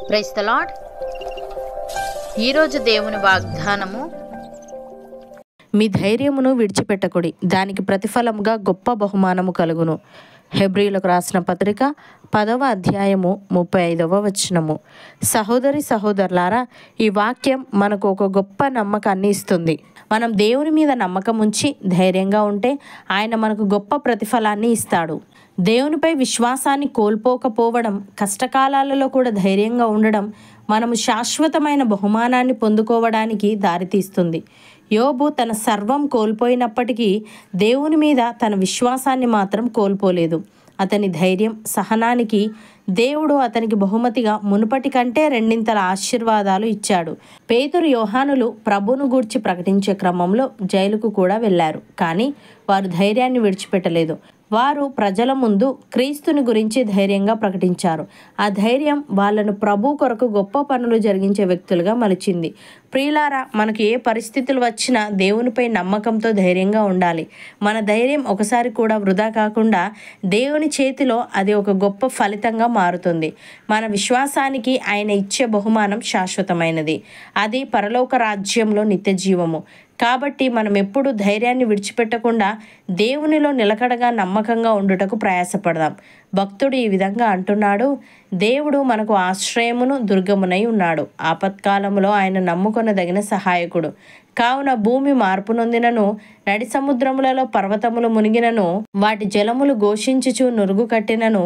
Praise the lord. ఈరోజు దేవుని వాగ్దానము, మీ ధైర్యమును విడిచిపెట్టకుడి, దానికి ప్రతిఫలముగా గొప్ప బహుమానము కలుగును. హెబ్రీయులకు రాసిన పత్రిక 10వ అధ్యాయము 35వ వచనము. సహోదరి సహోదరులారా, ఈ వాక్యం మనకు ఒక గొప్ప నమ్మకాన్ని ఇస్తుంది. మనం దేవుని మీద నమ్మకం ఉంచి ధైర్యంగా ఉంటే ఆయన మనకు గొప్ప ప్రతిఫలాన్ని ఇస్తాడు. దేవునిపై విశ్వాసాన్ని కోల్పోకపోవడం, కష్టకాలాలలో కూడా ధైర్యంగా ఉండడం మనము శాశ్వతమైన బహుమానాన్ని పొందుకోవడానికి దారితీస్తుంది. యోబు తన సర్వం కోల్పోయినప్పటికీ దేవుని మీద తన విశ్వాసాన్ని మాత్రం కోల్పోలేదు. అతని ధైర్యం, సహనానికి దేవుడు అతనికి బహుమతిగా మునుపటి కంటే రెండింతల ఆశీర్వాదాలు ఇచ్చాడు. పేతురు, యోహానులు ప్రభువును గూర్చి ప్రకటించే క్రమంలో జైలుకు కూడా వెళ్ళారు. కానీ వారు ధైర్యాన్ని విడిచిపెట్టలేదు. వారు ప్రజల ముందు క్రీస్తుని గురించి ధైర్యంగా ప్రకటించారు. ఆ ధైర్యం వాళ్ళను ప్రభు కొరకు గొప్ప పనులు జరిగించే వ్యక్తులుగా మలిచింది. ప్రియులారా, మనకు ఏ పరిస్థితులు వచ్చినా దేవునిపై నమ్మకంతో ధైర్యంగా ఉండాలి. మన ధైర్యం ఒకసారి కూడా వృధా కాకుండా దేవుని చేతిలో అది ఒక గొప్ప ఫలితంగా మారుతుంది. మన విశ్వాసానికి ఆయన ఇచ్చే బహుమానం శాశ్వతమైనది. అది పరలోక రాజ్యంలో నిత్య జీవము. కాబట్టి మనం ఎప్పుడూ ధైర్యాన్ని విడిచిపెట్టకుండా దేవునిలో నిలకడగా నమ్మకంగా ఉండుటకు ప్రయాసపడదాం. భక్తుడు ఈ విధంగా అంటున్నాడు: దేవుడు మనకు ఆశ్రయమును దుర్గమునై ఉన్నాడు, ఆపత్కాలములో ఆయన నమ్ముకొనదగిన సహాయకుడు. కావున భూమి మార్పు నొందినను, నడి సముద్రములలో పర్వతములు మునిగినను, వాటి జలములు ఘోషించుచు నురుగు కట్టినను,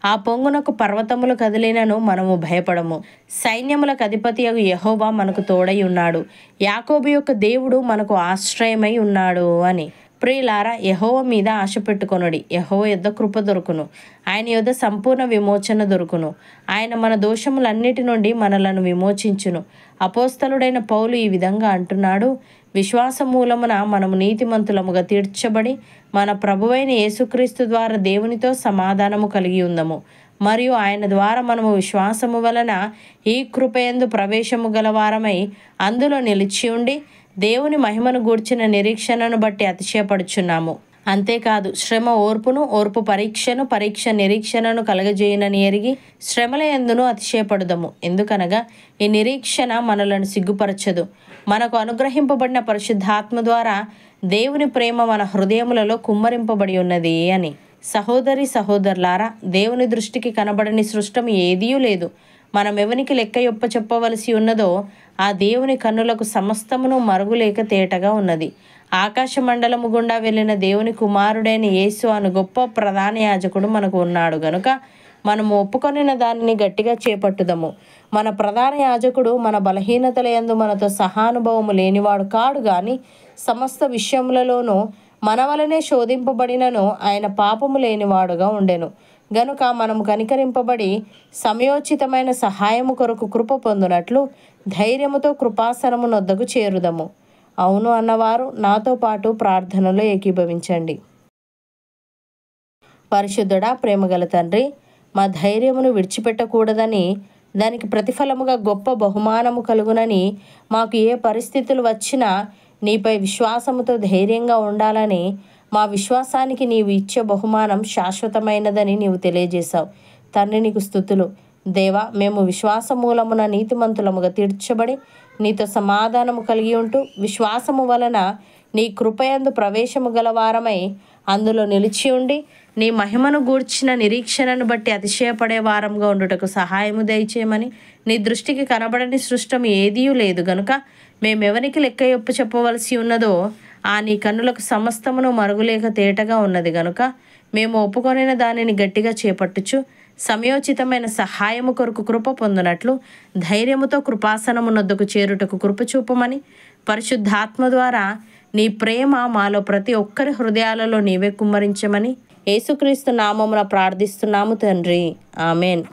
ఆ పొంగునకు పర్వతములు కదిలినను మనము భయపడము. సైన్యములకు అధిపతియగు యెహోవా మనకు తోడై ఉన్నాడు, యాకోబు యొక్క దేవుడు మనకు ఆశ్రయమై ఉన్నాడు అని. ప్రియులారా, యెహోవా మీద ఆశ పెట్టుకొనుడి. యెహోవా యొద్ద కృప దొరుకును, ఆయన యొద్ద సంపూర్ణ విమోచన దొరుకును. ఆయన మన దోషములన్నిటి నుండి మనలను విమోచించును. అపోస్తలుడైన పౌలు ఈ విధంగా అంటున్నాడు: విశ్వాస మూలమున మనము నీతిమంతులముగా తీర్చబడి మన ప్రభువైన యేసుక్రీస్తు ద్వారా దేవునితో సమాధానము కలిగి ఉందము. మరియు ఆయన ద్వారా మనము విశ్వాసము వలన ఈ కృపయందు ప్రవేశము గలవారమై అందులో నిలిచి ఉండి దేవుని మహిమను గూర్చిన నిరీక్షణను బట్టి అతిశయపడుచున్నాము. అంతేకాదు, శ్రమ ఓర్పును, ఓర్పు పరీక్షను, పరీక్ష నిరీక్షణను కలగజేయునని ఎరిగి శ్రమల యందును అతిశయపడుదము. ఎందుకనగా ఈ నిరీక్షణ మనలను సిగ్గుపరచదు. మనకు అనుగ్రహింపబడిన పరిశుద్ధాత్మ ద్వారా దేవుని ప్రేమ మన హృదయములలో కుమ్మరింపబడి ఉన్నది అని. సహోదరి సహోదరులారా, దేవుని దృష్టికి కనబడని సృష్టం ఏదీ లేదు. మనం ఎవనికి లెక్క యొప్ప చెప్పవలసి ఉన్నదో ఆ దేవుని కన్నులకు సమస్తమును మరుగులేక తేటగా ఉన్నది. ఆకాశ మండలము గుండా వెళ్ళిన దేవుని కుమారుడైన యేసు అను గొప్ప ప్రధాన యాజకుడు మనకు ఉన్నాడు గనుక మనము ఒప్పుకొనిన దానిని గట్టిగా చేపట్టుదము. మన ప్రధాన యాజకుడు మన బలహీనతల యందు మనతో సహానుభవము లేనివాడు కాడు గాని సమస్త విషయములలోనూ మన వలనే శోధింపబడినను ఆయన పాపము లేనివాడుగా ఉండెను. గనుక మనము కనికరింపబడి సమయోచితమైన సహాయము కొరకు కృప పొందునట్లు ధైర్యముతో కృపాసనము నొద్దకు చేరుదము. అవును అన్నవారు నాతో పాటు ప్రార్థనలో ఏకీభవించండి. పరిశుద్ధుడా, ప్రేమగల తండ్రి, మా ధైర్యమును విడిచిపెట్టకూడదని, దానికి ప్రతిఫలముగా గొప్ప బహుమానము కలుగునని, మాకు ఏ పరిస్థితులు వచ్చినా నీపై విశ్వాసముతో ధైర్యంగా ఉండాలని, మా విశ్వాసానికి నీవు ఇచ్చే బహుమానం శాశ్వతమైనదని నీవు తెలియజేశావు. తండ్రి, నీకు స్తుతులు. దేవా, మేము విశ్వాస మూలమున నీతిమంతులముగా తీర్చబడి నీతో సమాధానము కలిగి ఉంటూ విశ్వాసము వలన నీ కృపయందు ప్రవేశము గలవారమై అందులో నిలిచి ఉండి నీ మహిమను గూర్చిన నిరీక్షణను బట్టి అతిశయపడే వారంగా ఉండుటకు సహాయము దయచేయమని. నీ దృష్టికి కనబడని సృష్టం ఏదీ లేదు గనుక మేమెవరికి లెక్క యొప్పు చెప్పవలసి ఉన్నదో ఆ నీ కన్నులకు సమస్తమును మరుగులేక తేటగా ఉన్నది గనుక మేము ఒప్పుకొనిన దానిని గట్టిగా చేపట్టుచు సమయోచితమైన సహాయము కొరకు కృప పొందునట్లు ధైర్యముతో కృపాసనమునొద్దకు చేరుటకు కృప చూపమని, పరిశుద్ధాత్మ ద్వారా నీ ప్రేమ మాలో ప్రతి ఒక్కరి హృదయాలలో నీవే కుమ్మరించమని యేసుక్రీస్తు నామమున ప్రార్థిస్తున్నాము తండ్రి. ఆమెన్.